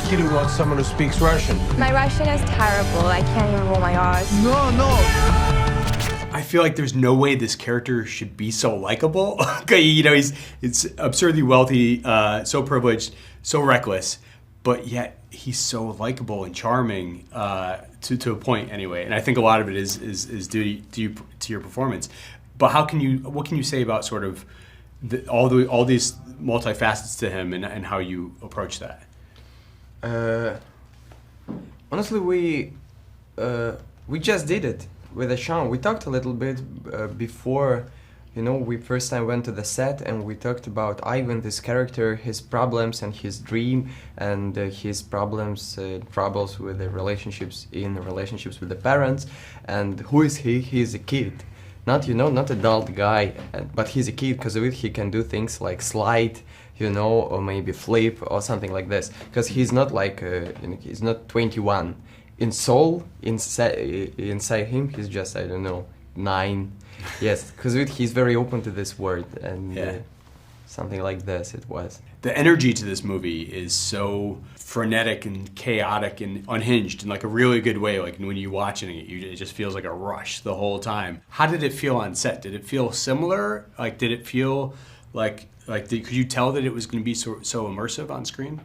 kid who wants someone who speaks Russian. My Russian is terrible. I can't even roll my R's. No. I feel like there's no way this character should be so likable. You know, it's absurdly wealthy, so privileged, so reckless, but yet he's so likable and charming to a point anyway. And I think a lot of it is due to your performance. But what can you say about sort of all these multifacets to him and how you approach that? Honestly, we just did it with Sean. We talked a little bit before, you know, we first time went to the set, and we talked about Ivan, this character, his problems and his dream, and his problems, troubles with the relationships with the parents. And who is he? He's a kid. Not adult guy, but he's a kid. Because of it, he can do things like slide, you know, or maybe flip or something like this. Because he's not like, he's not 21. In soul, inside him, he's just, I don't know, 9. Yes, because he's very open to this word, and something like this it was. The energy to this movie is so frenetic and chaotic and unhinged in like a really good way. Like when you're watching it, it just feels like a rush the whole time. How did it feel on set? Did it feel similar? Like, did it feel could you tell that it was going to be so immersive on screen?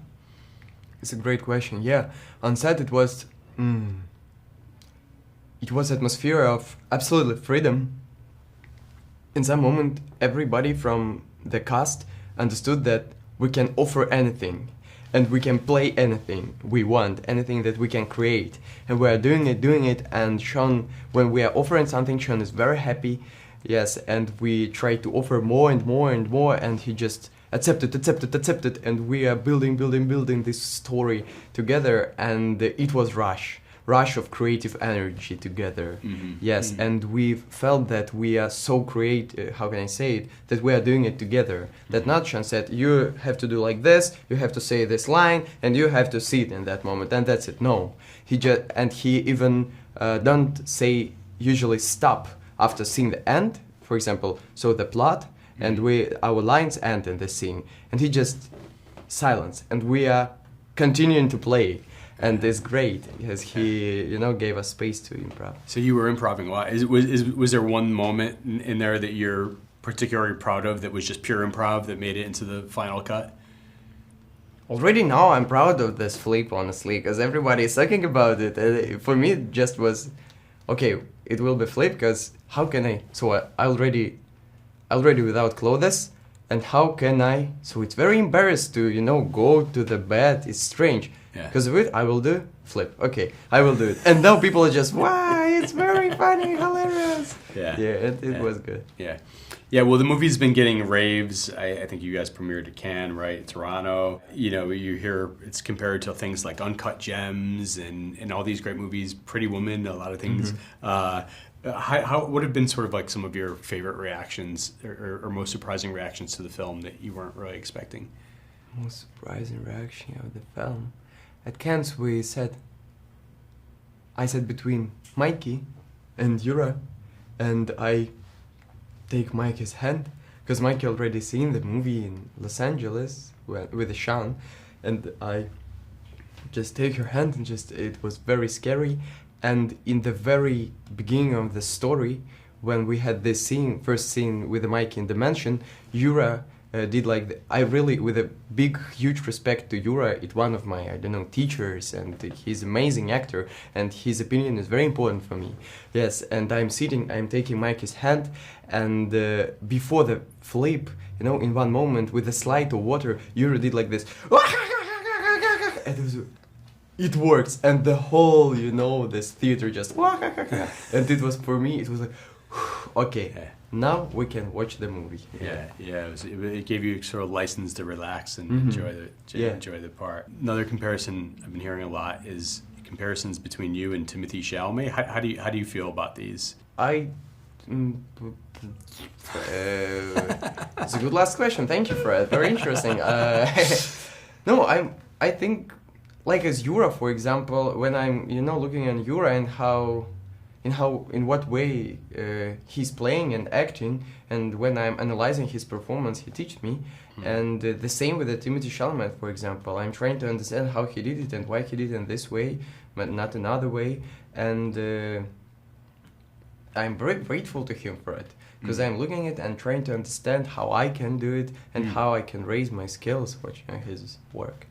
It's a great question. Yeah, on set it was atmosphere of absolute freedom. In some moment, everybody from the cast understood that we can offer anything, and we can play anything we want, anything that we can create, and we are doing it. And Sean, when we are offering something, Sean is very happy. Yes, and we try to offer more and more and more, and he just accepted, and we are building this story together, and it was rush of creative energy together. Mm-hmm. Yes, mm-hmm. And we felt that we are so creative, how can I say it, that we are doing it together. That not Sean said, you have to do like this, you have to say this line, and you have to see it in that moment, and that's it. No, he even don't say usually stop after seeing the end, for example, so the plot, and our lines end in the scene, and he just silence, and we are continuing to play. And it's great because he, gave us space to improv. So you were improvising a lot. Was there one moment in there that you're particularly proud of that was just pure improv that made it into the final cut? Already now I'm proud of this flip, honestly, because everybody is talking about it. For me, it just was, okay, it will be flip, because how can I? So I already without clothes, and how can I? So it's very embarrassed to, go to the bed. It's strange. Because of it, I will do flip. Okay, I will do it. And now people are just, wow, it's very funny, hilarious. Yeah, it was good. Yeah. Well, the movie's been getting raves. I think you guys premiered at Cannes, right? Toronto. You hear it's compared to things like Uncut Gems and all these great movies, Pretty Woman, a lot of things. How what have been sort of like some of your favorite reactions or most surprising reactions to the film that you weren't really expecting? Most surprising reaction of the film. At Cannes, I sat between Mikey and Yura, and I take Mikey's hand, because Mikey already seen the movie in Los Angeles with Sean, and I just take her hand, and it was very scary. And in the very beginning of the story, when we had this first scene with Mikey in the mansion, Yura did with a huge respect to Yura, it's one of my, teachers, and he's an amazing actor, and his opinion is very important for me. Yes, and I'm taking Mikey's hand, and before the flip, in one moment, with a slide of water, Yura did like this, and it works, and the whole, this theater just, and it was, for me, it was like, okay. Now we can watch the movie. Yeah. It gave you sort of license to relax and enjoy the part. Another comparison I've been hearing a lot is comparisons between you and Timothée Chalamet. How do you feel about these? It's a good last question. Thank you, Fred. Very interesting. No, I think, like as Yura, for example, when I'm looking at Yura and how in what way he's playing and acting, and when I'm analyzing his performance, he teaches me. And the same with the Timothy Chalamet, for example. I'm trying to understand how he did it and why he did it in this way, but not another way. And I'm very grateful to him for it, because I'm looking at it and trying to understand how I can do it and how I can raise my skills watching his work.